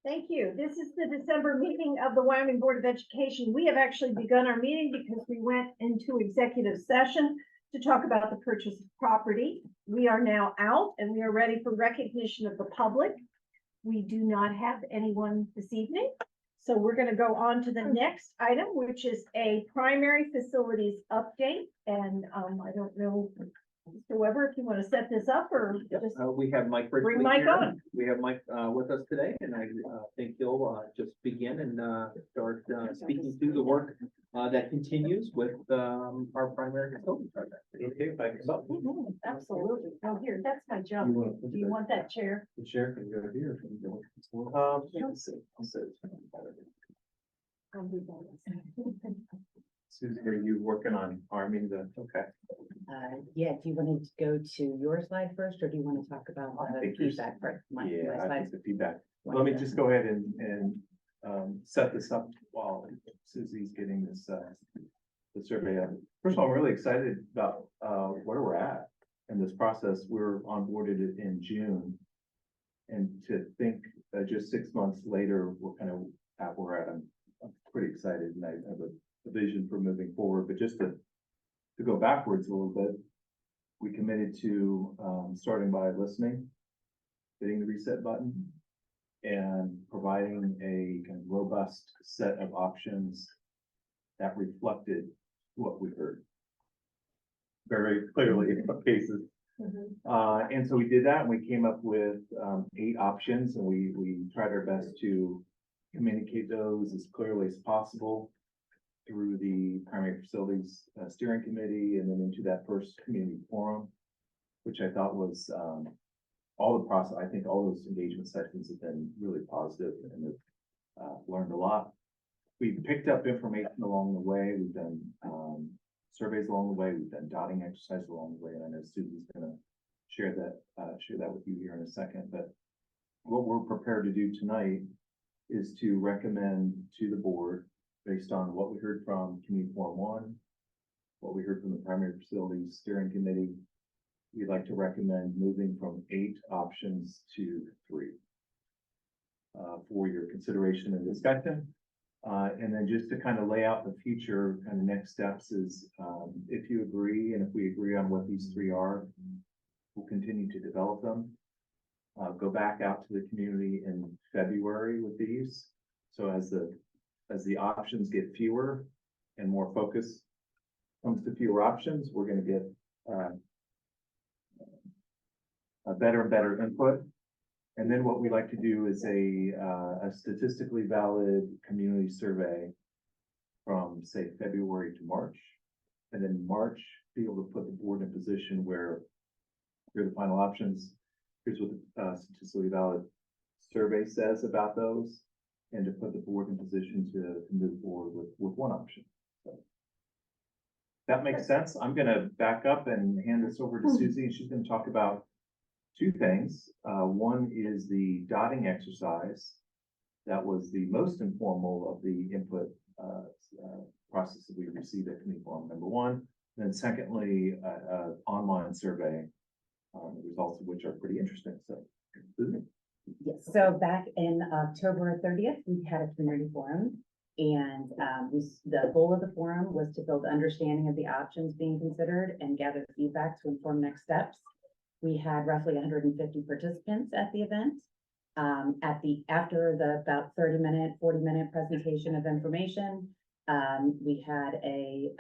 Thank you. This is the December meeting of the Wyoming Board of Education. We have actually begun our meeting because we went into executive session to talk about the purchase of property. We are now out and we are ready for recognition of the public. We do not have anyone this evening. So we're going to go on to the next item, which is a primary facilities update. And I don't know, Mr. Weber, if you want to set this up or just we have Mike bring Mike on. We have Mike with us today, and I think he'll just begin and start speaking through the work that continues with our primary consulting project. Okay, if I can help. Absolutely. Oh, here, that's my jump. Do you want that chair? The chair can go here. Let's see. I'll do that. Susie, are you working on arming the? Okay. Yeah, do you want to go to your slide first, or do you want to talk about I the think yours- feedback part? I think the feedback. One Let me of just go ahead and set this up while Susie's getting this, the survey up. First of all, I'm really excited about, where we're at in this process. We're onboarded in June. And to think that just 6 months later, we're kind of at where we're at, I'm pretty excited, and I have a vision for moving forward. But just to go backwards a little bit, we committed to starting by listening, hitting the reset button, and providing a kind of robust set of options that reflected what we heard very clearly in some cases. And so we did that, and we came up with 8 options, and we tried our best to communicate those as clearly as possible through the primary facilities steering committee, and then into that first community forum, which I thought was all the process. I think all those engagement sessions have been really positive, and have learned a lot. We picked up information along the way. We've done surveys along the way. We've done dotting exercises along the way, and I know Susie's going to share that with you here in a second. But what we're prepared to do tonight is to recommend to the board, based on what we heard from Community Forum 1, what we heard from the Primary Facilities Steering Committee, we'd like to recommend moving from 8 options to 3 for your consideration and discussion. And then just to kind of lay out the future kind of next steps is, if you agree, and if we agree on what these 3 are, we'll continue to develop them. Go back out to the community in February with these. So as the options get fewer and more focus comes to fewer options, we're going to get a better and better input. And then what we like to do is a statistically valid community survey from, say, February to March. And then March, be able to put the board in a position where here are the final options. Here's what the statistically valid survey says about those, and to put the board in position to move forward with one option. So that makes sense. I'm going to back up and hand this over to Susie, and she's going to talk about 2 things. One is the dotting exercise. That was the most informal of the input process that we received at Community Forum number 1. And then secondly, online survey, the results of which are pretty interesting. So, Susie. Yes, so back in October 30th, we had a community forum, and the goal of the forum was to build understanding of the options being considered and gather feedback to inform next steps. We had roughly 150 participants at the event. After the about 30-minute, 40-minute presentation of information, we had a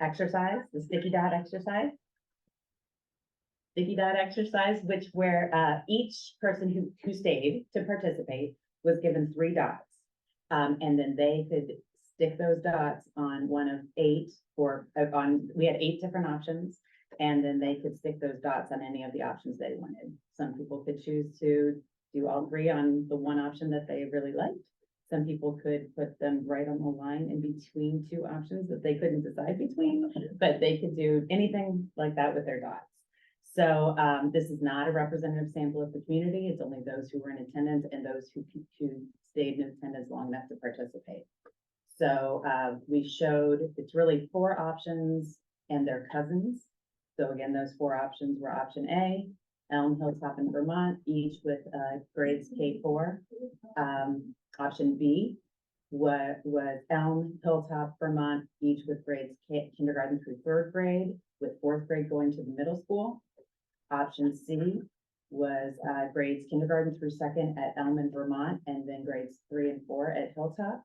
exercise, the sticky dot exercise. Which where each person who stayed to participate was given 3 dots. And then they could stick those dots on one of 8, we had 8 different options, and then they could stick those dots on any of the options they wanted. Some people could choose to do all 3 on the one option that they really liked. Some people could put them right on the line in between 2 options that they couldn't decide between, but they could do anything like that with their dots. So this is not a representative sample of the community. It's only those who were in attendance and those who stayed in attendance long enough to participate. So we showed, it's really 4 options and their cousins. So again, those 4 options were option A, Elm, Hilltop, and Vermont, each with, grades K4. Option B was Elm, Hilltop, Vermont, each with grades kindergarten through third grade, with fourth grade going to the middle school. Option C was grades kindergarten through second at Elm in Vermont, and then grades 3 and 4 at Hilltop.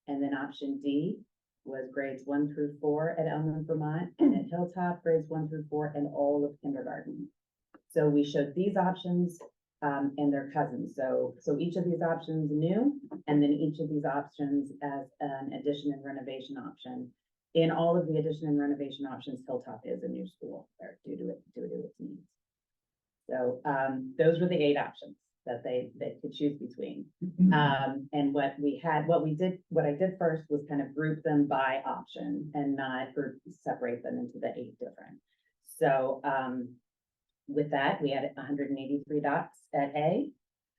And then option D was grades 1 through 4 at Elm in Vermont, and at Hilltop, grades 1 through 4 and all of kindergarten. So we showed these options and their cousins. So each of these options new, and then each of these options as an addition and renovation option. In all of the addition and renovation options, Hilltop is a new school there due to its needs. So those were the 8 options that they could choose between. And what I did first was kind of group them by option and not separate them into the 8 different. So with that, we had 183 dots at A,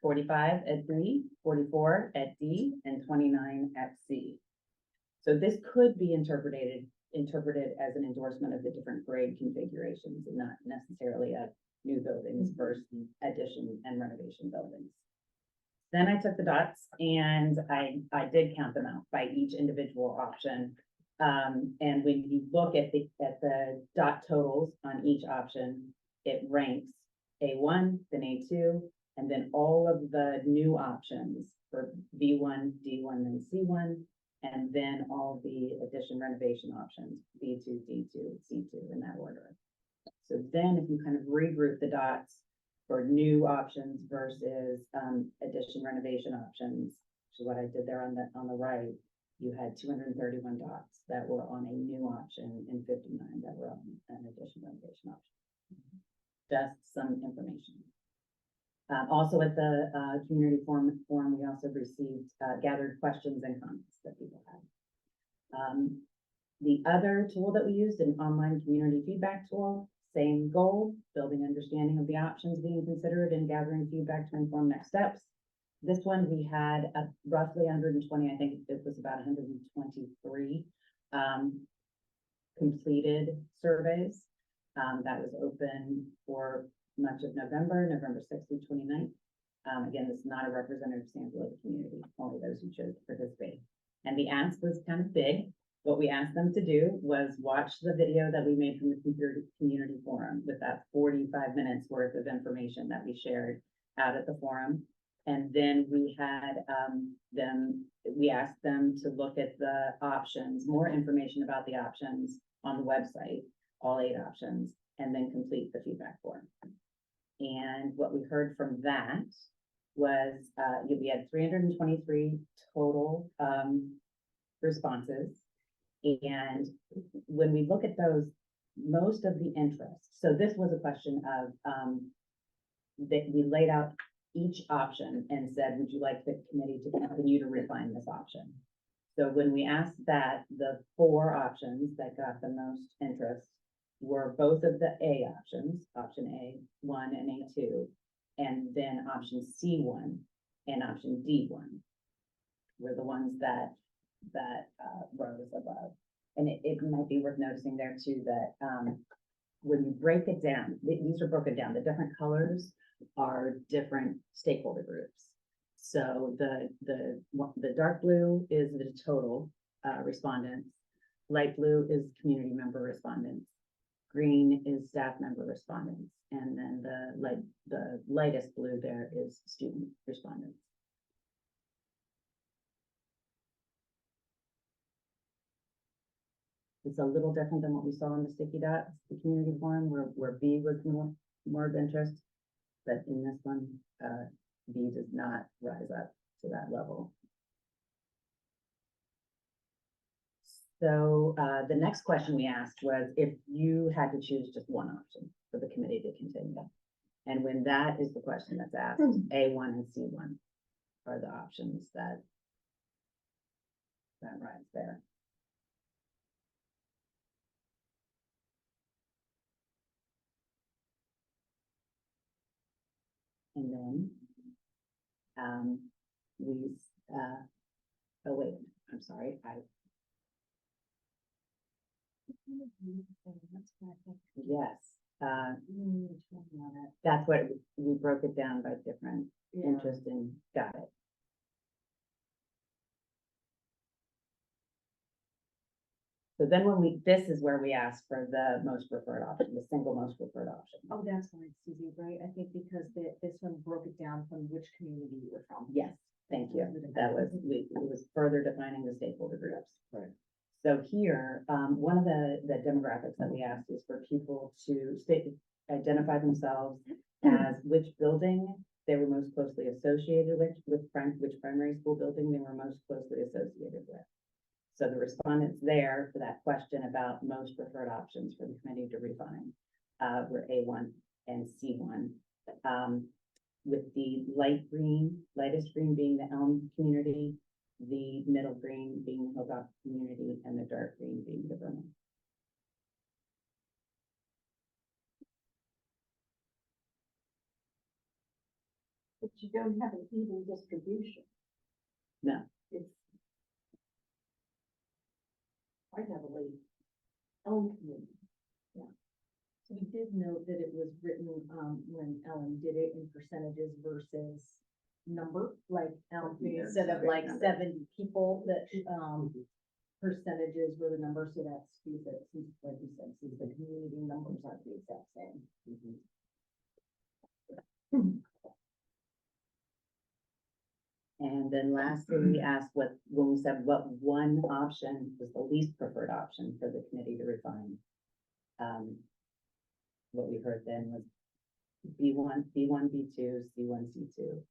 45 at B, 44 at D, and 29 at C. So this could be interpreted as an endorsement of the different grade configurations and not necessarily a new buildings versus addition and renovation buildings. Then I took the dots and I did count them out by each individual option. And when you look at the dot totals on each option, it ranks A1, then A2, and then all of the new options for B1, D1, and C1, and then all the addition renovation options, B2, D2, C2 in that order. So then if you kind of regroup the dots for new options versus addition renovation options, which is what I did there on the right, you had 231 dots that were on a new option and 59 that were on an addition renovation option. Just some information. Also at the community forum, we also received gathered questions and comments that people had. The other tool that we used, an online community feedback tool, same goal, building understanding of the options being considered and gathering feedback to inform next steps. This one, we had roughly 120, I think it was about 123 completed surveys. That was open for much of November 6th through 29th. Again, this is not a representative sample of the community, only those who chose to participate. And the ask was kind of big. What we asked them to do was watch the video that we made from the community forum with that 45 minutes worth of information that we shared out at the forum. And then we had we asked them to look at the options, more information about the options on the website, all 8 options, and then complete the feedback form. And what we heard from that was we had 323 total responses. And when we look at those, most of the interest, so this was a question of that we laid out each option and said, would you like the committee to continue to refine this option? So when we asked that, the 4 options that got the most interest were both of the A options, option A1 and A2, and then option C1 and option D1 were the ones that rose above. And it might be worth noticing there too that when you break it down, these are broken down, the different colors are different stakeholder groups. So the dark blue is the total respondents, light blue is community member respondents, green is staff member respondents, and then the lightest blue there is student respondents. It's a little different than what we saw in the sticky dots, the community forum, where B was more of interest, but in this one, B does not rise up to that level. So the next question we asked was if you had to choose just one option for the committee to continue. And when that is the question that's asked, A1 and C1 are the options that rise there. And then oh wait, I'm sorry, yes, That's what, we broke it down by different interest and got it. So then this is where we ask for the most preferred option, the single most preferred option. Oh, that's right, Suzie, right? I think because this one broke it down from which community you were from. Yes, thank you. That was, it was further defining the stakeholder groups. Right. So here, one of the demographics that we asked is for people to identify themselves as which building they were most closely associated with, which primary school building they were most closely associated with. So the respondents there for that question about most preferred options for the committee to refine were A1 and C1. With the lightest green being the Elm community, the middle green being the Hilltop community, and the dark green being the Vernon. But you don't have an even distribution. No. It's quite heavily owned community. So we did note that it was written, when Ellen did it in percentages versus number, like, instead of like 70 people, that, percentages were the number, so that skews it, since, like you said, since the community numbers aren't the exact same. And then lastly, we asked when we said what one option was the least preferred option for the committee to refine. What we heard then was B1, B2, C1, C2.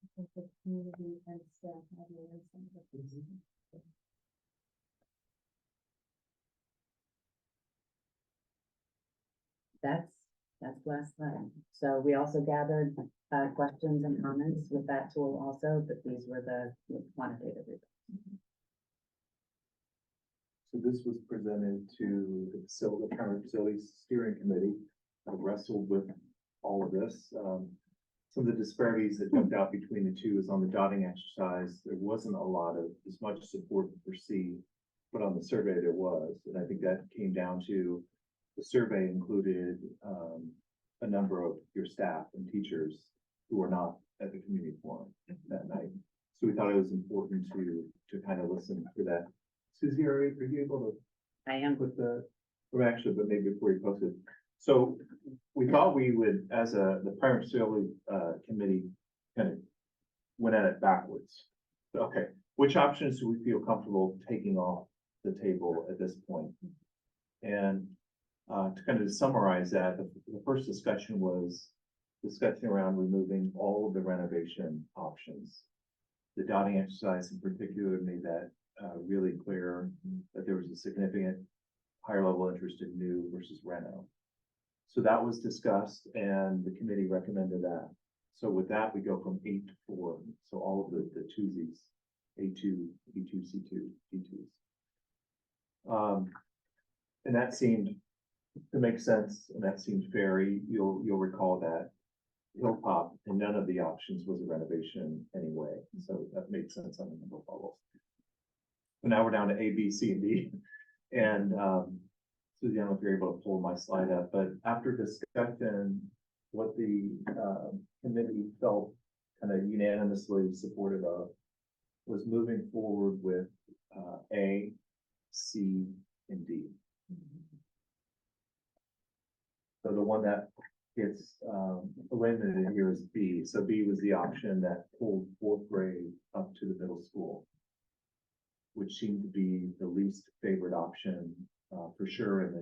I think the community and staff have learned some of the things. That's last slide. So we also gathered questions and comments with that tool also, but these were the quantitative results. So this was presented to the Primary Facilities Steering Committee, wrestled with all of this. Some of the disparities that jumped out between the two is on the dotting exercise. There wasn't a lot of as much support for C, but on the survey there was. And I think that came down to the survey included a number of your staff and teachers who were not at the community forum that night. So we thought it was important to kind of listen to that. Suzie, are you able to I am. put or actually, but maybe before you post it. So we thought we would, as the primary facility committee, kind of went at it backwards. Okay, which options do we feel comfortable taking off the table at this point? And to kind of summarize that, the first discussion was discussion around removing all of the renovation options. The dotting exercise in particular made that really clear that there was a significant higher level interest in new versus reno. So that was discussed and the committee recommended that. So with that, we go from 8 to 4. So all of the twosies, A2, B2, C2, D2s. And that seemed to make sense, and that seemed fair. You'll recall that Hilltop and none of the options was a renovation anyway. So that made sense on the number of levels. So now we're down to A, B, C, and D. And Suzie, I don't know if you're able to pull my slide up, but after discussion, what the committee felt kind of unanimously supportive of was moving forward with A, C, and D. So the one that gets eliminated here is B. So B was the option that pulled 4th grade up to the middle school, which seemed to be the least favored option for sure in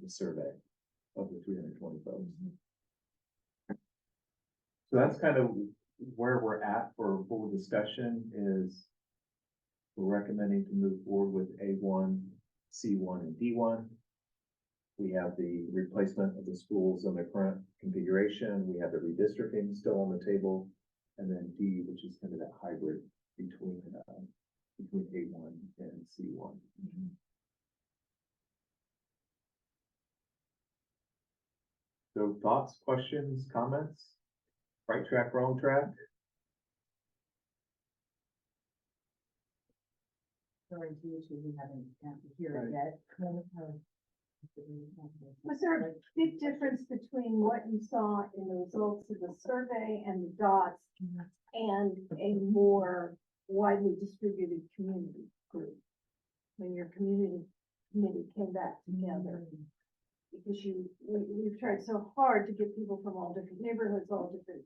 the survey of the 320 folks. So that's kind of where we're at for full discussion is we're recommending to move forward with A1, C1, and D1. We have the replacement of the schools in their current configuration. We have the redistricting still on the table. And then D, which is kind of that hybrid between A1 and C1. So thoughts, questions, comments? right track, wrong track? Sorry to you two who haven't got to hear it yet. Was there a big difference between what you saw in the results of the survey and the dots and a more widely distributed community group? When your community committee came back together? Because we've tried so hard to get people from all different neighborhoods, all different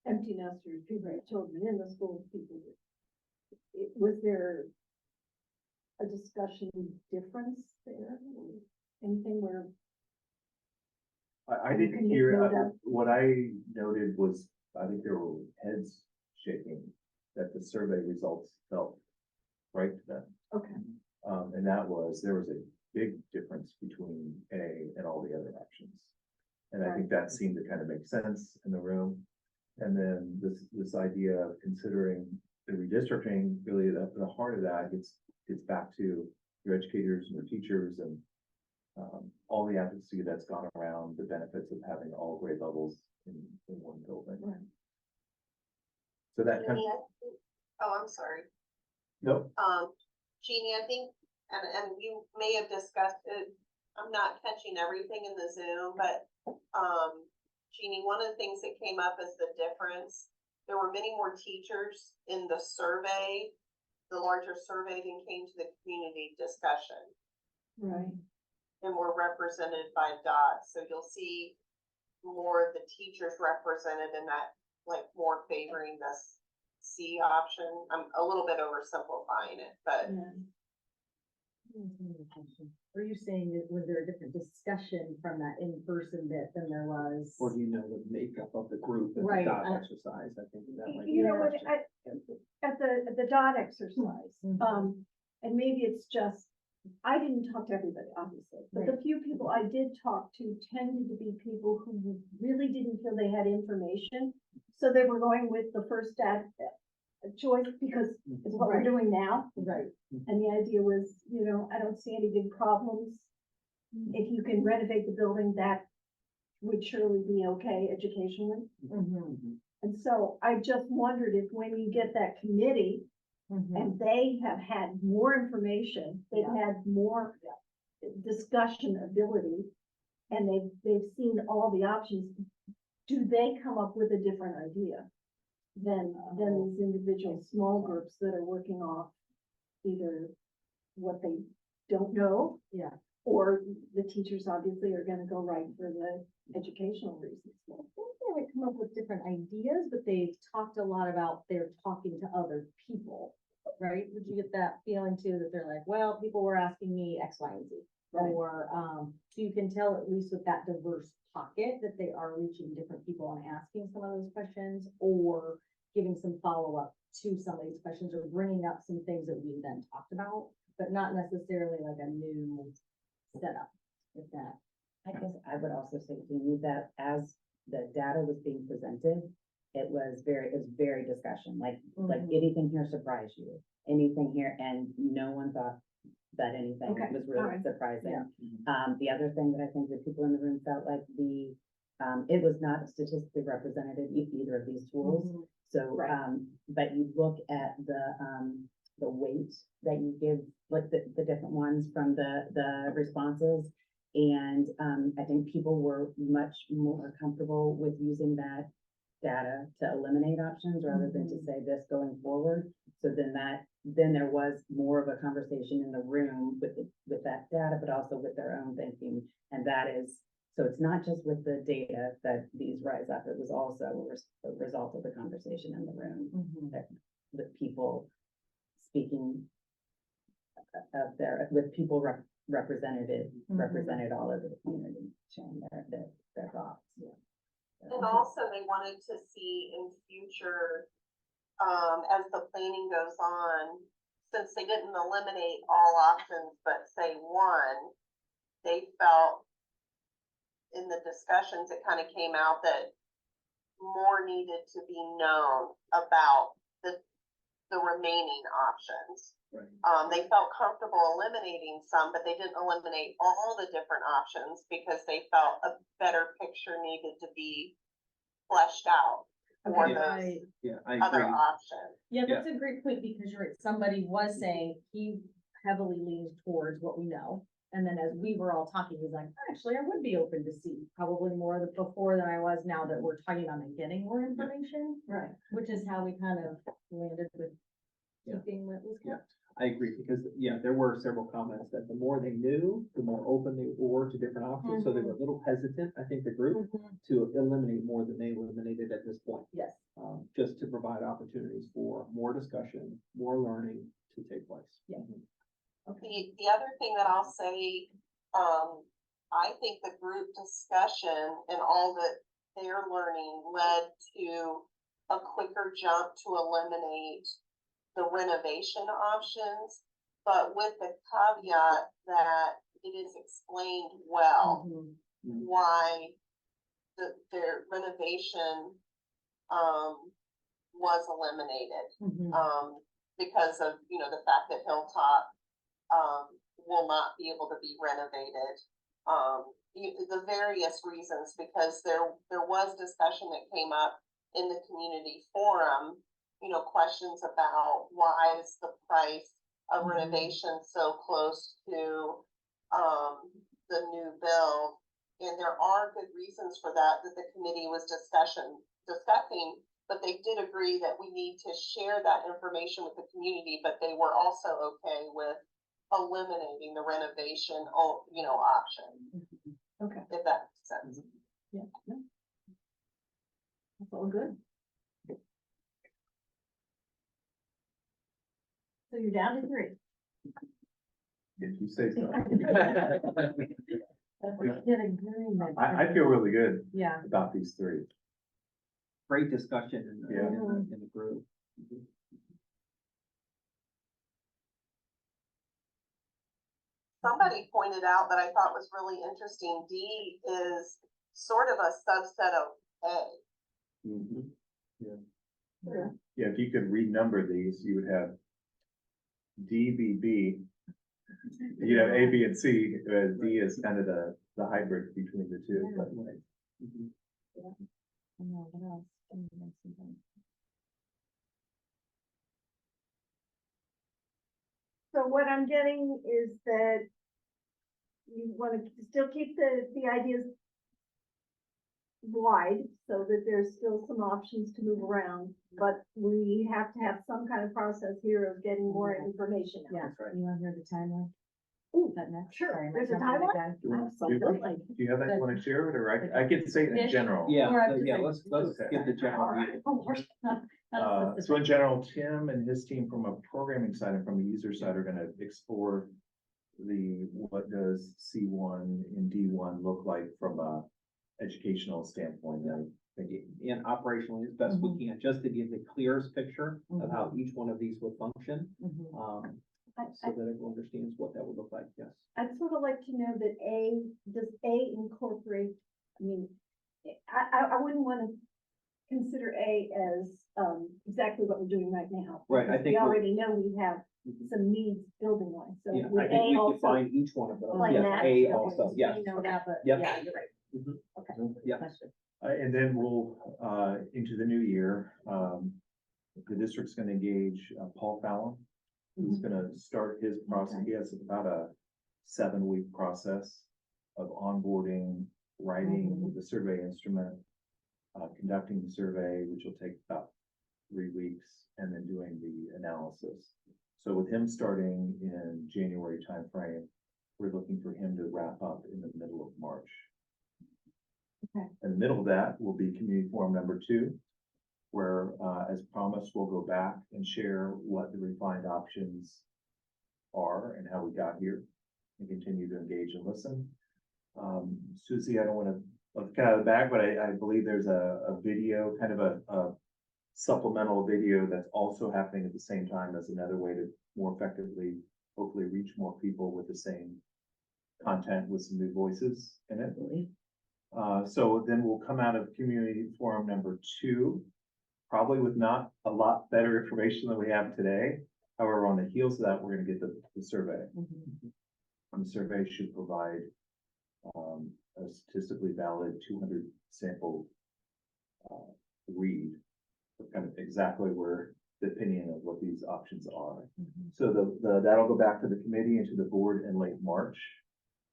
empty nesters, people who have children in the schools, people. Was there a discussion difference there? Anything where? I You didn't can make hear, note of. what I noted was, I think there were heads shaking that the survey results felt right to them. Okay. And there was a big difference between A and all the other options. And I think that seemed to kind of make sense in the room. And then this idea of considering the redistricting, really at the heart of that gets back to your educators and your teachers and all the advocacy that's gone around the benefits of having all grade levels in one building. Right. So that kind of, Oh, I'm sorry. no, Jeannie, I think, and you may have discussed it, I'm not catching everything in the Zoom, but, Jeannie, one of the things that came up is the difference. There were many more teachers in the survey, the larger survey than came to the community discussion Right. and were represented by dots. So you'll see more of the teachers represented in that, like more favoring this C option. I'm a little bit oversimplifying it, but Yeah. Are you saying that was there a different discussion from that in-person bit than there was? Or do you know the makeup of the group and the Right, dot I- exercise? I think that might be. You know what, interesting. at the dot exercise, Mhm. and maybe it's just, I didn't talk to everybody, obviously, but the few people I did talk to tended to be people who really didn't feel they had information. So they were going with the first choice because it's what we're Right. doing now. Right. And the idea was, I don't see any big problems. If you can renovate the building, that would surely be okay educationally. Mhm. And so I just wondered if when you get that committee Mhm. and they have had more information, they've Yeah. had more discussion ability, and they've seen all the options, do they come up with a different idea than these individual small groups that are working off either what they don't know? Yeah. Or the teachers obviously are gonna go right for the educational reasons. I think they would come up with different ideas, but they've talked a lot about they're talking to other people, right? Would you get that feeling too, that they're like, well, people were asking me X, Y, and Z? Right. Or, so you can tell at least with that diverse pocket that they are reaching different people and asking some of those questions, or giving some follow-up to some of these questions, or bringing up some things that we then talked about, but not necessarily like a new setup, if that. I guess I would also say, Jeannie, that as the data was being presented, it was very discussion, like anything here surprised you, anything here, and no one thought that anything Okay, was really alright. surprising. Yeah. The other thing that I think that people in the room felt like it was not statistically representative either of these tools. Mhm. So, Right. but you look at the weight that you give, like the different ones from the responses. And, I think people were much more comfortable with using that data to eliminate options rather than to say this going forward. So then there was more of a conversation in the room with that data, but also with their own thinking. And that is, so it's not just with the data that these rise up, it was also a result of the conversation in the room, Mhm. that with people speaking with people represented all over the community, sharing their thoughts. and also they wanted to see in future, as the planning goes on, since they didn't eliminate all options, but say one, they felt in the discussions, it kind of came out that more needed to be known about the remaining options. Right. They felt comfortable eliminating some, but they didn't eliminate all the different options because they felt a better picture needed to be fleshed out for Okay. those Right. Yeah, I other agree. options. Yeah, that's a great point, because you're right, somebody was saying he heavily leans towards what we know. And then as we were all talking, he's like, actually, I would be open to see probably more before than I was now that we're talking about and getting more information. Right. Which is how we kind of landed with Yeah. keeping what was Yeah. kept. I agree, because, yeah, there were several comments that the more they knew, the more open they were to different options, so they were a little hesitant, I think, the group, to eliminate more than they eliminated at this point. Yes. Just to provide opportunities for more discussion, more learning to take place. Yeah. Mhm. The other thing that I'll say, I think the group discussion and all that they're learning led to a quicker jump to eliminate the renovation options, but with the caveat that it is explained well why their renovation, was eliminated. Because of, the fact that Hilltop, will not be able to be renovated. The various reasons, because there was discussion that came up in the community forum, questions about why is the price of renovation so close to, the new build? And there are good reasons for that the committee was discussing, but they did agree that we need to share that information with the community, but they were also okay with eliminating the renovation, option, Okay, if that makes sense. yeah. No. That's all good. So you're down to 3. If you say so. We're getting agreement. I feel really good Yeah. about these three. Great discussion in the, Yeah. in the group. Mhm. Somebody pointed out that I thought was really interesting, D is sort of a subset of A. Mhm. Yeah. Yeah. Yeah, if you could renumber these, you would have D, B, B. You have A, B, and C, D is kind of the hybrid between the two, but Mhm. So what I'm getting is that you want to still keep the ideas wide so that there's still some options to move around, but we have to have some kind of process here of getting more information out. Yeah, That's right. you wanna hear the timeline? Ooh, Is that next? sure. Sorry, am I There's a jumping the timeline? gun? Do you want- Absolutely. do you have that, you wanna share it, or I can say it in Ish. general? Yeah, Or I'm just yeah, like- let's get the general view. Oh, Lord. So in general, Tim and his team from a programming side and from a user side are gonna explore what does C1 and D1 look like from a educational standpoint, and And operationally as best we can, just to give the clearest picture of how each one of these would function, so that everyone understands what that would look like, yes. I'd sort of like to know that does A incorporate, I mean, I wouldn't want to consider A as, exactly what we're doing right now. Right, I because think we we're- already know we have Mhm. some needs building wise, so Yeah, would I think A we also. define each one of those, Like yes, that? A Okay, also, so yes. we know that, but Yep. yeah, you're right. Mhm. Okay. Yeah. and then we'll, into the new year, the district's gonna engage Paul Fallon, who's gonna start his process. He has about a 7-week process of onboarding, writing the survey instrument, conducting the survey, which will take about 3 weeks, and then doing the analysis. So with him starting in January timeframe, we're looking for him to wrap up in the middle of March. Okay. In the middle of that will be community forum number 2, where, as promised, we'll go back and share what the refined options are and how we got here, and continue to engage and listen. Susie, I don't want to let the cat out of the bag, but I believe there's a video, kind of a supplemental video that's also happening at the same time as another way to more effectively, hopefully reach more people with the same content with some new voices in it. So then we'll come out of community forum number 2, probably with not a lot better information than we have today. However, on the heels of that, we're gonna get the survey. And the survey should provide a statistically valid 200 sample read kind of exactly where the opinion of what these options are. Mm-hmm. So that'll go back to the committee and to the board in late March.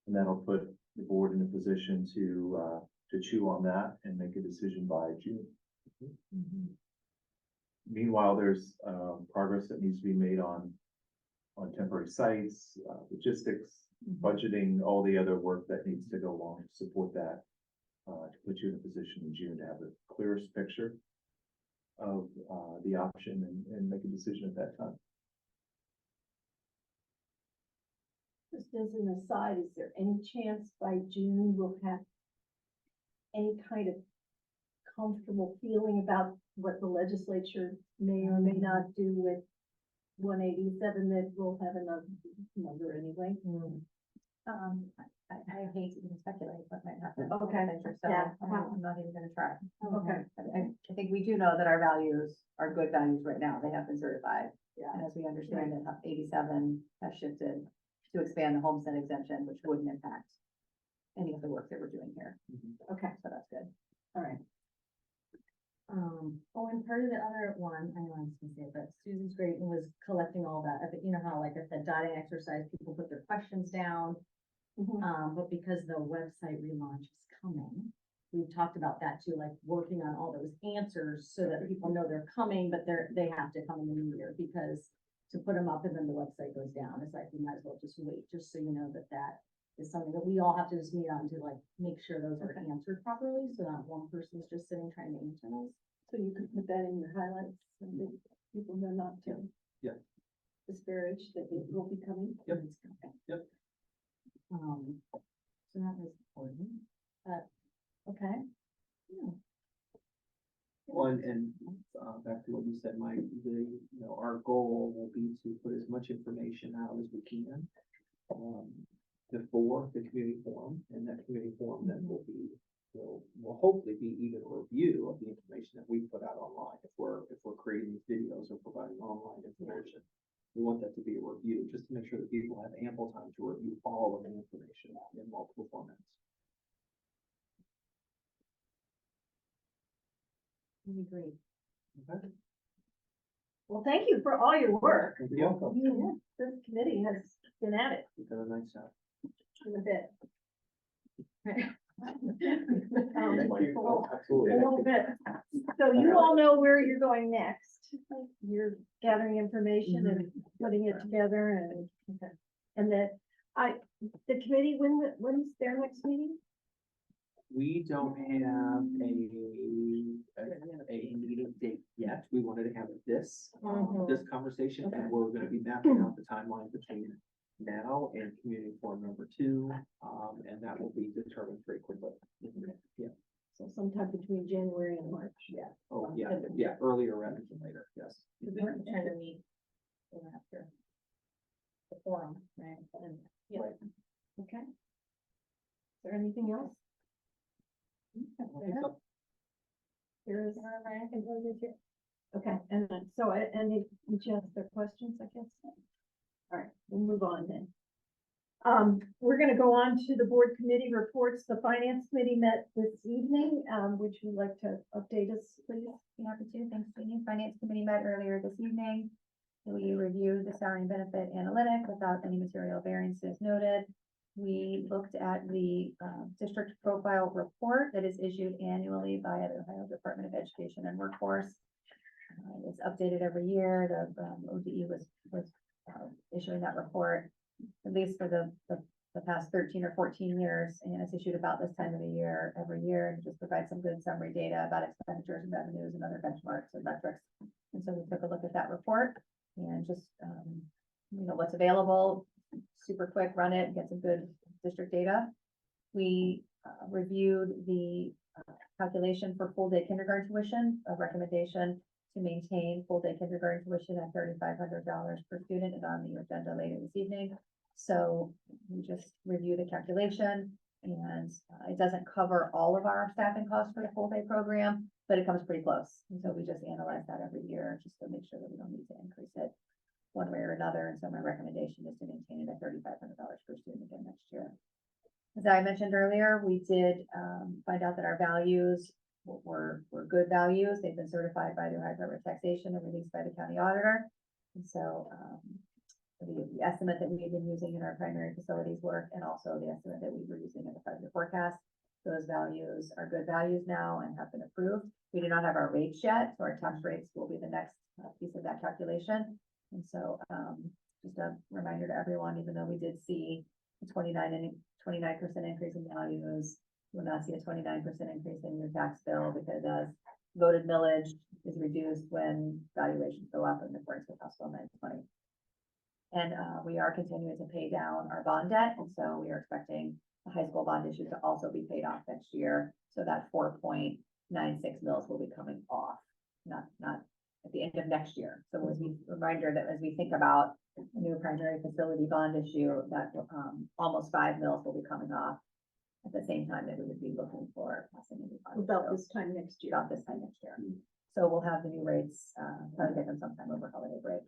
And that'll put the board in a position to chew on that and make a decision by June. Meanwhile, there's progress that needs to be made on temporary sites, logistics, budgeting, all the other work that needs to go along to support that. To put you in a position in June to have the clearest picture of the option and make a decision at that time. Just as an aside, is there any chance by June we'll have any kind of comfortable feeling about what the legislature may or may not do with 187, that we'll have enough number anyway? I hate to even speculate what might happen. Okay. So Yeah. I'm not even gonna try. Okay. I think we do know that our values are good values right now. They have been certified. Yeah. And as we understand it, 87 has shifted to expand the homestead exemption, which wouldn't impact any of the work that we're doing here. Okay, So that's good. all right. And part of the other one, I know I'm just gonna say it, but Susan's great and was collecting all that, but you know how like at the dotting exercise, people put their questions down. But because the website relaunch is coming, we've talked about that too, like working on all those answers so that people know they're coming, but they have to come in the new year, because to put them up and then the website goes down, it's like, we might as well just wait, just so you know that that is something that we all have to just meet on to like, make sure those are answered properly, so not one person's just sitting trying to answer those. So you can put that in your highlights and that people know not to. Yeah. Disparage that it will be coming. Yep. Yep. So that was important. Okay. Well, and back to what you said, Mike, our goal will be to put as much information out as we can before the community forum, and that community forum then will hopefully be even a review of the information that we put out online. If we're creating these videos or providing online information, we want that to be a review, just to make sure that people have ample time to review all of the information in multiple formats. Really great. Okay. Well, thank you for all your work. You're welcome. This committee has been at it You've done a nice job. in a bit. Thank you. A Absolutely. little bit. So you all know where you're going next. You're gathering information and putting it together and that the committee, when's their next meeting? We don't have a meeting date yet. We wanted to have this conversation, and we're gonna be mapping out the timeline between now and community forum number 2, and that will be determined very quickly. Yeah. So sometime between January and March. Yeah. Oh, yeah, earlier rather than later, yes. We're trying to meet after the forum, right? And Yeah. Okay. Is there anything else? I think so. There is. Okay, and then, so, any just their questions, I guess? All right, we'll move on then. We're gonna go on to the board committee reports. The finance committee met this evening. Would you like to update us, please? Be happy to. Thanks, Jeannie. Finance committee met earlier this evening. We reviewed the salary and benefit analytic without any material variances noted. We looked at the district profile report that is issued annually by the Ohio Department of Education and Workforce. It's updated every year. The ODE was issuing that report, at least for the past 13 or 14 years, and it's issued about this time of the year every year, and just provides some good summary data about expenditures and revenues and other benchmarks and metrics. And so we took a look at that report and just what's available, super quick, run it, get some good district data. We reviewed the calculation for full day kindergarten tuition, a recommendation to maintain full day kindergarten tuition at $3,500 per student is on the agenda later this evening. So we just review the calculation, and it doesn't cover all of our staffing costs for the full day program, but it comes pretty close. And so we just analyze that every year just to make sure that we don't need to increase it one way or another. And so my recommendation is to maintain it at $3,500 per student again next year. As I mentioned earlier, we did find out that our values were good values. They've been certified by the Ohio Department of Taxation and released by the county auditor. And so, the estimate that we've been using in our primary facilities work and also the estimate that we were using in the budget forecast, those values are good values now and have been approved. We do not have our rates yet, so our tax rates will be the next piece of that calculation. And so, just a reminder to everyone, even though we did see a 29% increase in values, you will not see a 29% increase in your tax bill because as voted millage is reduced when valuations go up in accordance with House Bill 920. And we are continuing to pay down our bond debt, and so we are expecting the high school bond issue to also be paid off next year. So that 4.96 mils will be coming off, not at the end of next year. So as we reminder that as we think about a new primary facility bond issue, that almost 5 mils will be coming off at the same time that we would be looking for passing a new bond. About So, this time next year. about this time next year. So we'll have the new rates, probably get them sometime over holiday break.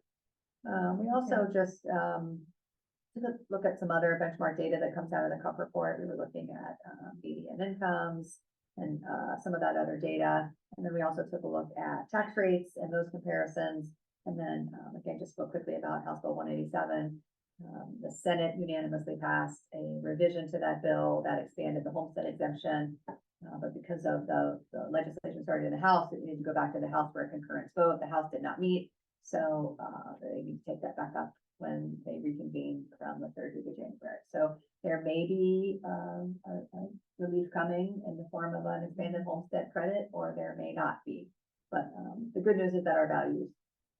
We also just, took a look at some other benchmark data that comes out of the CUP report. We were looking at, median incomes and, some of that other data. And then we also took a look at tax rates and those comparisons. And then, again, just spoke quickly about House Bill 187. The Senate unanimously passed a revision to that bill that expanded the homestead exemption. But because of the legislation started in the House, it needed to go back to the House for a concurrent vote. The House did not meet. So, they need to take that back up when they reconvene around the 3rd week of January. So there may be, a relief coming in the form of an expanded homestead credit, or there may not be. But, the good news is that our values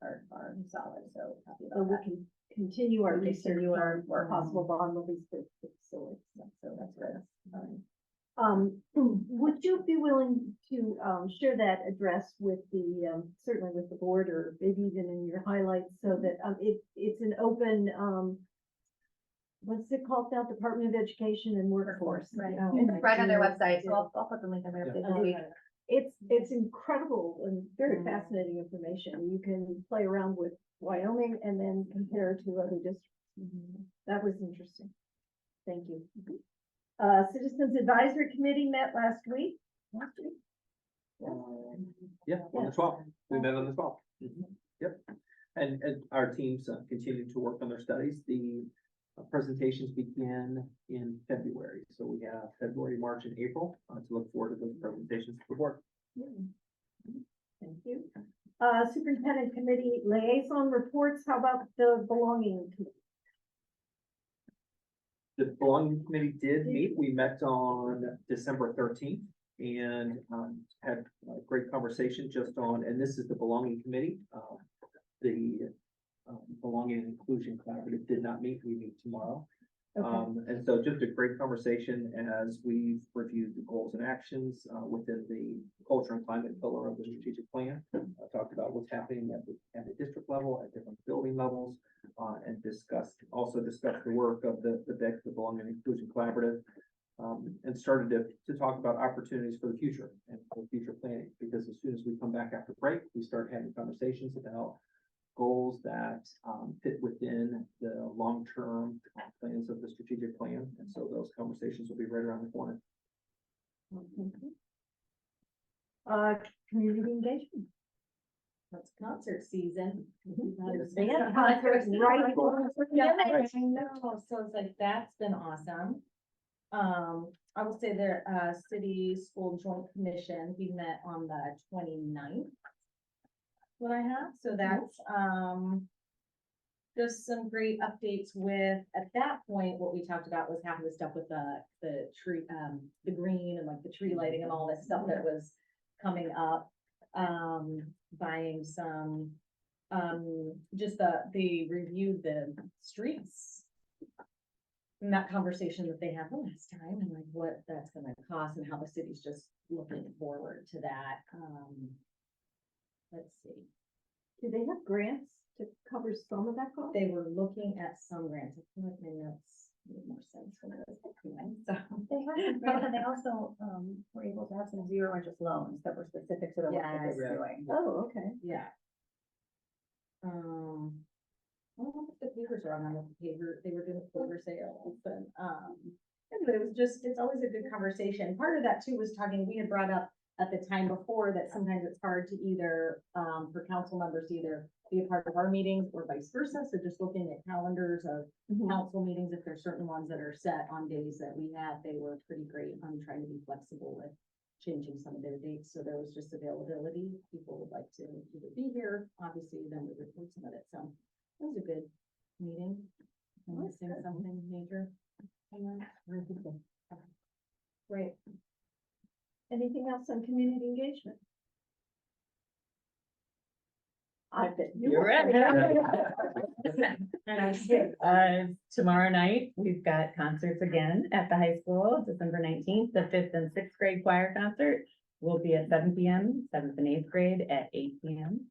are solid, so happy So about we that. can continue our We research continue our on work. possible bond release for the facility. So that's good. Would you be willing to, share that address with the, certainly with the board or maybe even in your highlights so that, it's an open, what's it called now? Department of Education and Workforce. Right, And right on their website, so I'll put the link on there this week. It's incredible and very fascinating information. You can play around with Wyoming and then compare to other districts. That was interesting. Thank you. Citizens Advisory Committee met last week. Yeah, on the 12th, we met on the 12th. Yep, and our teams continue to work on their studies. The presentations begin in February, so we have February, March, and April to look forward to those presentations to the board. Thank you. Superintendent Committee Liaison Reports, how about the Belonging Committee? The belonging committee did meet. We met on December 13th and had a great conversation just on, and this is the belonging committee. The belonging and inclusion collaborative did not meet. We meet tomorrow. And so just a great conversation as we've reviewed the goals and actions within the culture and climate pillar of the strategic plan. Talked about what's happening at the district level, at different building levels, and discussed the work of the BEC, the Belonging and Inclusion Collaborative, and started to talk about opportunities for the future and for future planning. Because as soon as we come back after break, we start having conversations about goals that fit within the long-term plans of the strategic plan. And so those conversations will be right around the corner. Community engagement. That's concert season. They had concerts right. I know, so it's like, that's been awesome. I will say the city school joint commission, we met on the 29th. What I have, so that's, just some great updates with, at that point, what we talked about was having the stuff with the tree, the green and like the tree lighting and all this stuff that was coming up. Buying some, just they reviewed the streets. And that conversation that they had the last time and like what that's gonna cost and how the city's just looking forward to that. Let's see. Do they have grants to cover some of that cost? They were looking at some grants. I feel like my notes made more sense when I was doing, so. They had some grants, and they also, were able to have some zero interest loans that were specific to the work that Yes. they're doing. Oh, okay. Yeah. I don't know if the papers are on the paper, they were doing paper sales, but it was just, it's always a good conversation. Part of that too was talking, we had brought up at the time before, that sometimes it's hard to either, for council members to either be a part of our meetings or vice versa. So just looking at calendars of council meetings, if there's certain ones that are set on days that we have, they were pretty great on trying to be flexible with changing some of their dates. So there was just availability. People would like to either be here, obviously, then we record some of it. So it was a good meeting. I'm missing something major. Great. Anything else on community engagement? I bet You're ready. Tomorrow night, we've got concerts again at the high school, December 19th, the 5th and 6th grade choir concert will be at 7 p.m., 7th and 8th grade at 8 p.m.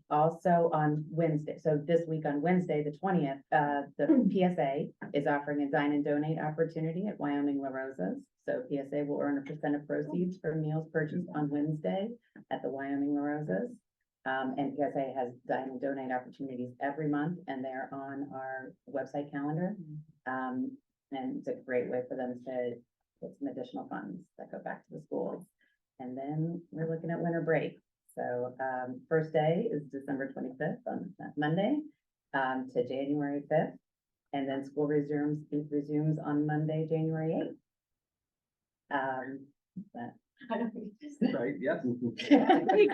Also on Wednesday, so this week on Wednesday, the 20th, the PSA is offering a dine and donate opportunity at Wyoming La Rosa's. So PSA will earn a % of proceeds for meals purchased on Wednesday at the Wyoming La Rosa's. And PSA has dine and donate opportunities every month, and they're on our website calendar. And it's a great way for them to get some additional funds that go back to the schools. And then we're looking at winter break. So, first day is December 25th on that Monday, to January 5th. And then school resumes on Monday, January 8th. But Right, yes.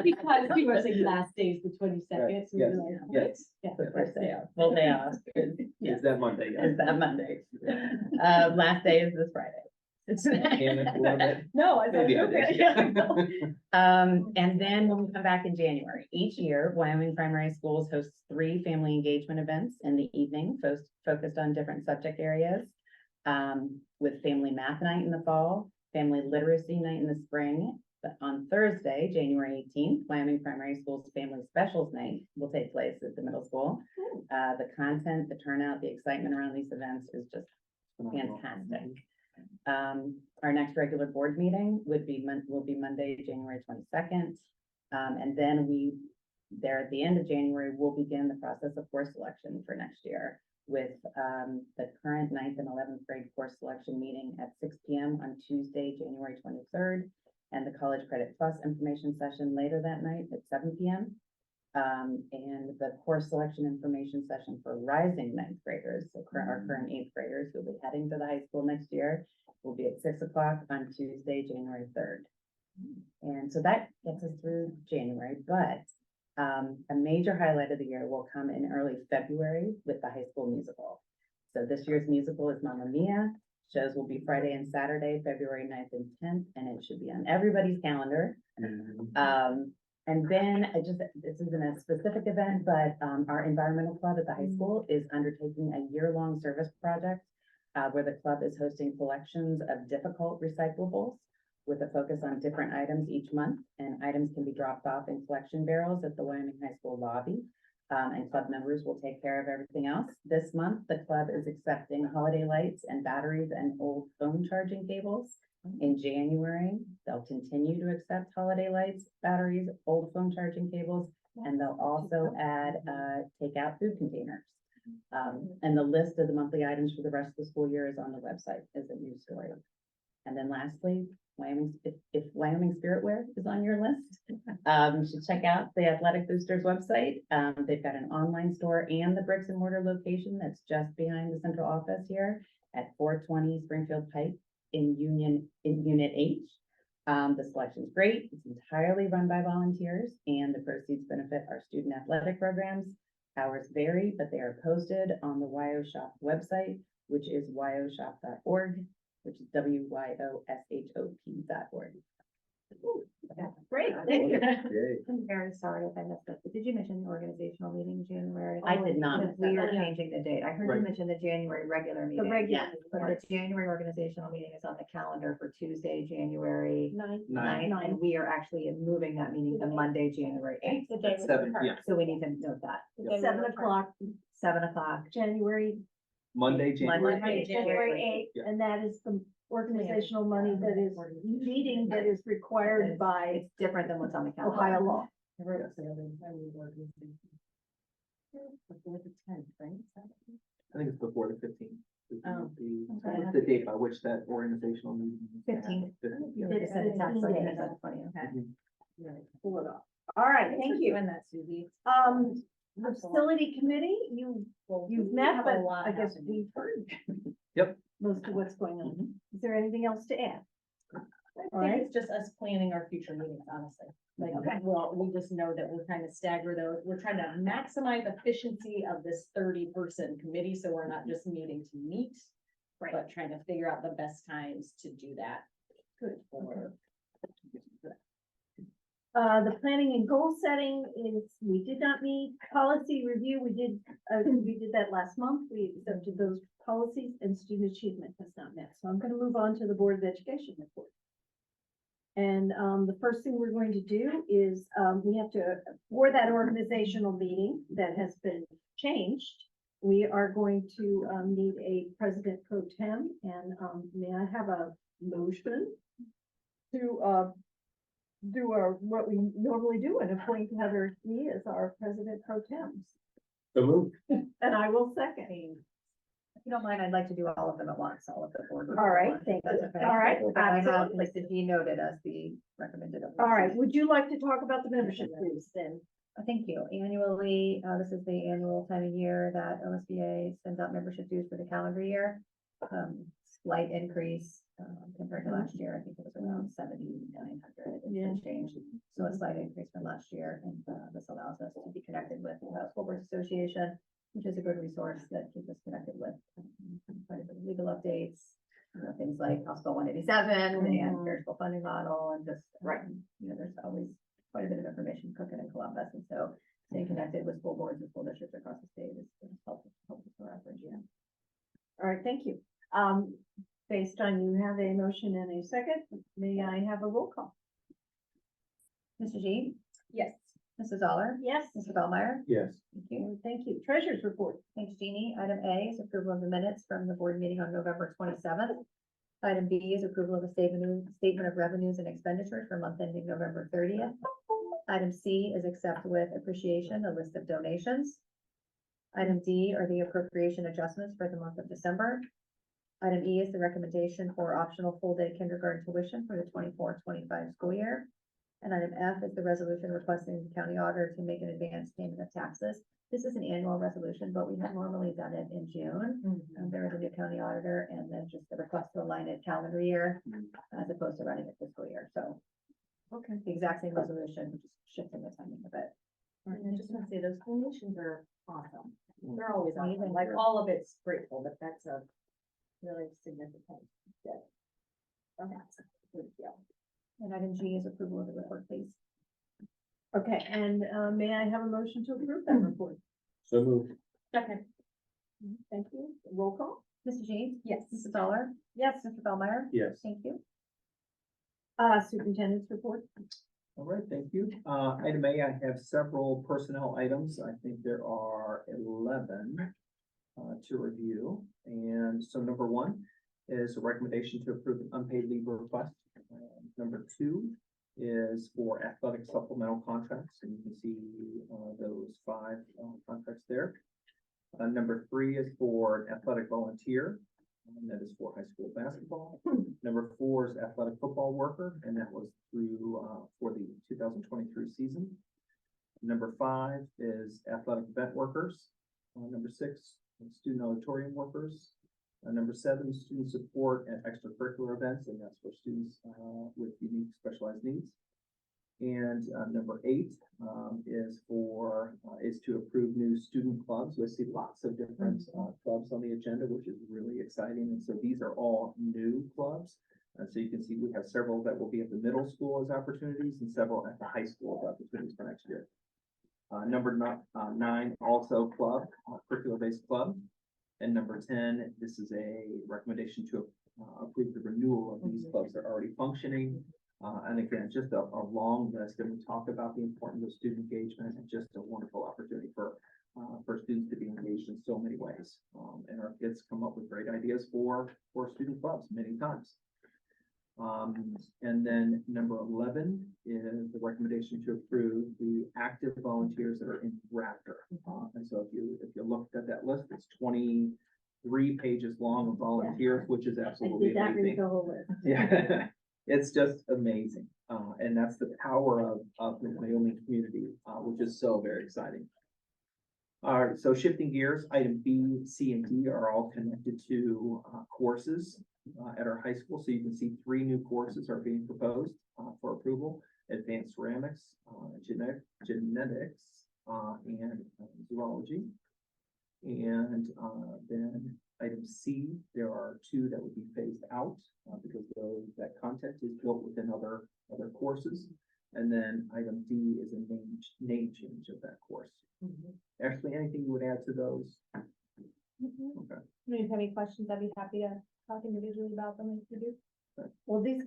Because you were saying last day is the 22nd. So Yes, we were like, yes. the first day off, full day off Is that Monday? yes. is that Monday. Last day is this Friday. And it's a little bit- No, I Maybe I did. And then when we come back in January, each year, Wyoming Primary Schools hosts 3 family engagement events in the evening, focused on different subject areas. With family math night in the fall, family literacy night in the spring. But on Thursday, January 18th, Wyoming Primary Schools Family Specials Night will take place at the middle school. The content, the turnout, the excitement around these events is just fantastic. Our next regular board meeting will be Monday, January 22nd. And then there at the end of January, we'll begin the process of course selection for next year with the current 9th and 11th grade course selection meeting at 6 p.m. on Tuesday, January 23rd, and the College Credit Plus information session later that night at 7 p.m. And the course selection information session for rising 9th graders, so our current 8th graders who will be heading to the high school next year, will be at 6 o'clock on Tuesday, January 3rd. And so that gets us through January, but a major highlight of the year will come in early February with the high school musical. So this year's musical is Mamma Mia. Shows will be Friday and Saturday, February 9th and 10th, and it should be on everybody's calendar. And then this isn't a specific event, but our environmental club at the high school is undertaking a year-long service project where the club is hosting collections of difficult recyclables with a focus on different items each month, and items can be dropped off in collection barrels at the Wyoming High School lobby. And club members will take care of everything else. This month, the club is accepting holiday lights and batteries and old phone charging cables. In January, they'll continue to accept holiday lights, batteries, old phone charging cables, and they'll also add takeout food containers. And the list of the monthly items for the rest of the school year is on the website as a news story. And then lastly, if Wyoming Spirit Wear is on your list, you should check out the Athletic Boosters website. They've got an online store and the bricks and mortar location that's just behind the central office here at 420 Springfield Pike in Unit H. The selection's great. It's entirely run by volunteers, and the proceeds benefit our student athletic programs. Hours vary, but they are posted on the WyoShop website, which is wyoshop.org, which is WYOSHOP.org. Great, thank you. Yay. I'm very sorry if I missed this, but did you mention the organizational meeting in January? I did not. Because we are changing the date. I heard Right. you mention the January regular meeting. regular But the January organizational meeting is on the calendar for Tuesday, January 9th, and we are actually moving that meeting to Monday, January 8th. At 7 p.m. So we need to note that, 7 o'clock, 7 o'clock. January, Monday, January. Monday, eighth. January 8th, Yeah. and that is the organizational money that is meeting that is required by It's different than what's on the calendar. Ohio law. I think it's before the 15th. Oh, okay. The date by which that organizational meeting. is. 15th. 15th. You did just said it's it on 15 Friday, days. that's 20, okay. Mhm. pull it off. All right, Thanks thank for you. doing that, Suzie. Facility committee, you've met, but I guess happening. we've heard. Yep. Most of what's going on. Is there anything else to add? I All think right. it's just us planning our future meetings, honestly. Like, Okay. well, we just know that we're trying to stagger those. We're trying to maximize efficiency of this 30-person committee, so we're not just meeting to meet, but trying to figure out the best times to do that. Good. For- The planning and goal setting is, we did not meet policy review. We did that last month. We accepted those policies, and student achievement has not met. So I'm gonna move on to the Board of Education report. And, the first thing we're going to do is, we have to, for that organizational meeting that has been changed, we are going to, need a president pro tem, and, may I have a motion to, do what we normally do and appoint Heather Yee as our president pro tem. So moved. And I will second. If you don't mind, I'd like to do all of them at once, all of the board. All right, reports, thank if you. that's okay. All right, But I have absolutely. Mr. G noted as the recommended. All right, would you like to talk about the membership dues then? Thank you. Annually, this is the annual time of year that OSBA sends out membership dues for the calendar year. Slight increase, compared to last year. I think it was around 7,900. It's Yeah. been changed. So a slight increase from last year, and, this allows us to be connected with the School Boards Association, which is a good resource that keeps us connected with quite a bit of legal updates, things like House Bill 187 and fair school funding model, and just, there's always quite a bit of information cooking in Columbus, and so staying connected with school boards and school districts across the state is helpful for our efforts. Yeah. All right, thank you. Based on you have a motion and a second, may I have a roll call? Mr. G, Yes. Mrs. Zoller, Yes. Mr. Bellmeyer. Yes. Thank you. Thank you. Treasurer's report. Thanks, Jeannie. Item A is approval of the minutes from the board meeting on November 27th. Item B is approval of the statement of revenues and expenditures for month ending November 30th. Item C is accept with appreciation a list of donations. Item D are the appropriation adjustments for the month of December. Item E is the recommendation for optional full-day kindergarten tuition for the 24-25 school year. And item F is the resolution requesting the county auditor to make an advance payment of taxes. This is an annual resolution, but we have normally done it in June. There is a new county auditor, and then just the request to align it calendar year as opposed to running it fiscal year. So Okay. the exact same resolution, just shifting the timing a bit. And I just want to say those donations are awesome. They're always Amazing. awesome. Like all of it's grateful, but that's a really significant. Step. Okay. Good deal. And item G is approval of the report, please. Okay, and, may I have a motion to approve that report? So moved. Second. Thank you. Roll call? Mr. G? Yes. Mrs. Zoller? Yes. Mr. Bellmeyer? Yes. Thank you. Superintendent's report. All right, thank you. Item A, I have several personnel items. I think there are 11 to review. And so number one is a recommendation to approve an unpaid leave request. Number two is for athletic supplemental contracts, and you can see those 5 contracts there. Number three is for an athletic volunteer, and that is for high school basketball. Number 4 is athletic football worker, and that was through for the 2023 season. Number 5 is athletic event workers. Number 6, student auditorium workers. Number 7, student support and extracurricular events, and that's for students with unique specialized needs. And number 8 is to approve new student clubs. We see lots of different clubs on the agenda, which is really exciting. And so these are all new clubs. And so you can see we have several that will be at the middle school as opportunities and several at the high school as opportunities for next year. Number 9, also club, curricular-based club. And number 10, this is a recommendation to approve the renewal of these clubs that are already functioning. And again, just a long list, and we talk about the importance of student engagement, and just a wonderful opportunity for students to be engaged in so many ways. And our kids come up with great ideas for student clubs many times. And then number 11 is the recommendation to approve the active volunteers that are in Raptor. And so if you looked at that list, it's 23 pages long of volunteers, which is absolutely amazing. Yeah, it's just amazing. And that's the power of the Wyoming community, which is so very exciting. All right, so shifting gears, item B, C, and D are all connected to courses at our high school. So you can see 3 new courses are being proposed for approval: advanced ceramics, genetics, and zoology. And then item C, there are 2 that would be phased out because that content is built within other courses. And then item D is a name change of that course. Ashley, anything you would add to those? Okay. If you have any questions, I'd be happy to talk individually about them if you do. Well, these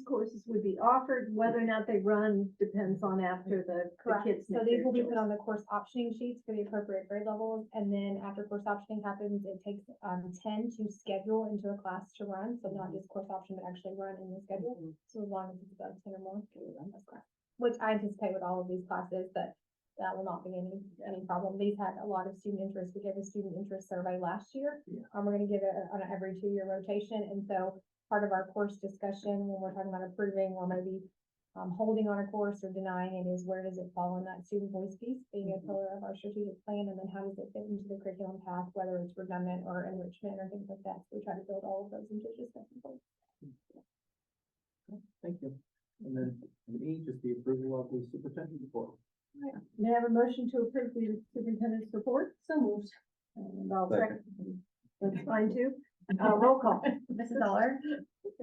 courses would be offered, whether or not they run depends on after the Correct. kids. So these will be put on the course optioning sheets for the appropriate grade levels, and then after course optioning happens, it takes 10 to schedule into a class to run, so not just course option, but actually run in the schedule. So as long as it's about 10 or more, we run this class, which I anticipate with all of these classes that will not be any problem. These had a lot of student interest. We gave a student interest survey last year. Yeah. We're gonna give it on an every 2-year rotation, and so part of our course discussion when we're talking about approving or maybe holding on a course or denying it is where does it fall in that student voice piece, being a pillar of our strategic plan, and then how does it fit into the curriculum path, whether it's redundant or enrichment or things like that. So we try to build all of those into a discussion point. Thank you. And then E, just the approval of the superintendent report. May I have a motion to approve the superintendent's report? So moved. And I'll second. That's fine too. Roll call. Mrs. Dollar,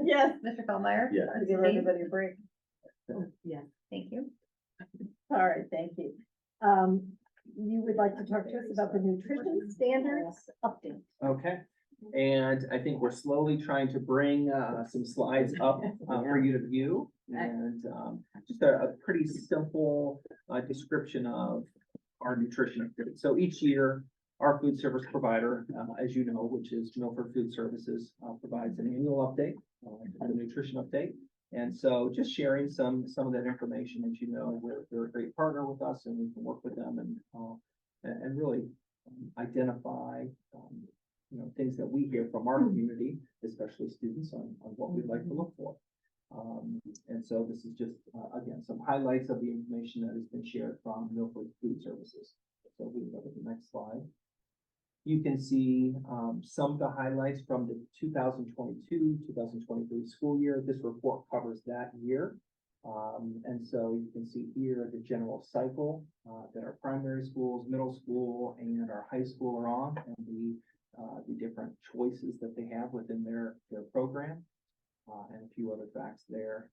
Yes. Mr. Feldmeyer. Yeah. To give everybody a break. Thank you. All right, thank you. You would like to talk to us about the nutrition standards update. Okay. And I think we're slowly trying to bring some slides up for you to view. And just a pretty simple description of our nutrition activity. So each year, our food service provider, as you know, which is Milford Food Services, provides an annual update, the nutrition update. And so just sharing some of that information. As you know, they're a great partner with us, and we can work with them and really identify things that we hear from our community, especially students, on what we'd like to look for. And so this is just, again, some highlights of the information that has been shared from Milford Food Services. So we can go to the next slide. You can see some of the highlights from the 2022-2023 school year. This report covers that year. And so you can see here the general cycle that our primary schools, middle school, and our high school are on, and the different choices that they have within their program, and a few other facts there,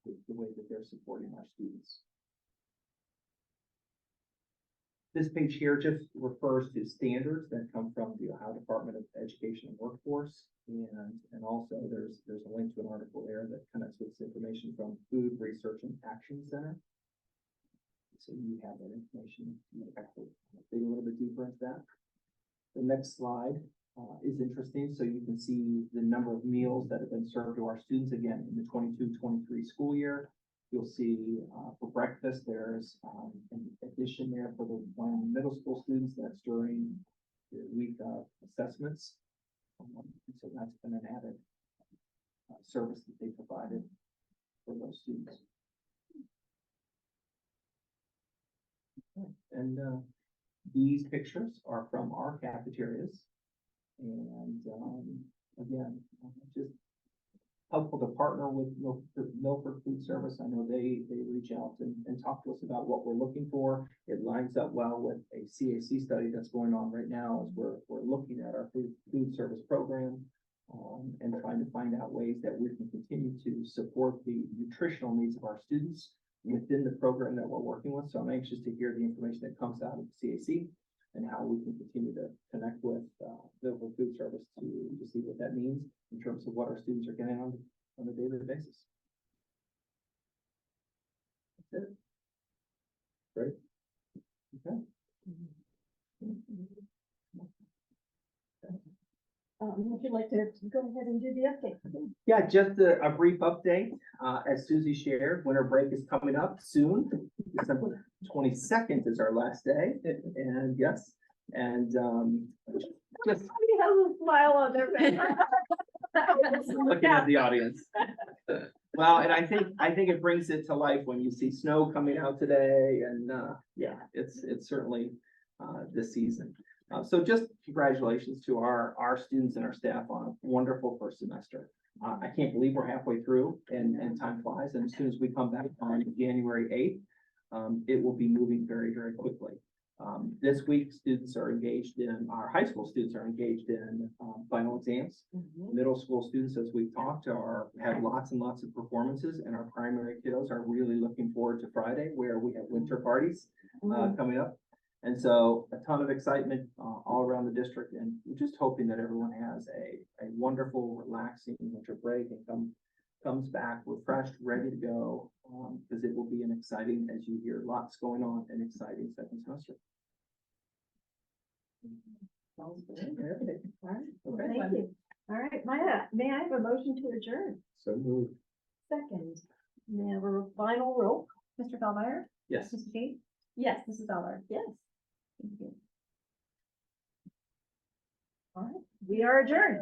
the way that they're supporting our students. This page here just refers to standards that come from the Ohio Department of Education and Workforce, and also there's a link to an article there that connects with information from Food Research and Action Center. So you have that information. You can actually dig a little bit deeper into that. The next slide is interesting. So you can see the number of meals that have been served to our students again in the 22-23 school year. You'll see for breakfast, there's an addition there for the middle school students. That's during the week of assessments. So that's been an added service that they provided for those students. And these pictures are from our cafeterias. And again, just helpful to partner with Milford Food Service. I know they reach out and talk to us about what we're looking for. It lines up well with a CAC study that's going on right now as we're looking at our food service program and trying to find out ways that we can continue to support the nutritional needs of our students within the program that we're working with. So I'm anxious to hear the information that comes out of CAC and how we can continue to connect with Milford Food Service to see what that means in terms of what our students are getting on a daily basis. That's it. Great. Okay. Would you like to go ahead and do the update? Yeah, just a brief update. As Susie shared, winter break is coming up soon. December 22nd is our last day, and yes, and just Somebody has a smile on their face. looking at the audience. Well, and I think it brings it to life when you see snow coming out today, and yeah, it's certainly this season. So just congratulations to our students and our staff on a wonderful first semester. I can't believe we're halfway through and time flies, and as soon as we come back on January 8th, it will be moving very, very quickly. This week, students are engaged in, our high school students are engaged in final exams. Middle school students, as we've talked, have lots and lots of performances, and our primary kiddos are really looking forward to Friday, where we have winter parties coming up. And so a ton of excitement all around the district, and we're just hoping that everyone has a wonderful, relaxing winter break and comes back refreshed, ready to go, because it will be an exciting, as you hear, lots going on, an exciting second semester. Sounds good. All right, thank you. All right, Maya, may I have a motion to adjourn? So moved. Second. May I have a final roll? Mr. Bellmeyer, Yes. Mrs. G, Yes. Mrs. Zeller. Yes. Thank you. All right, we are adjourned.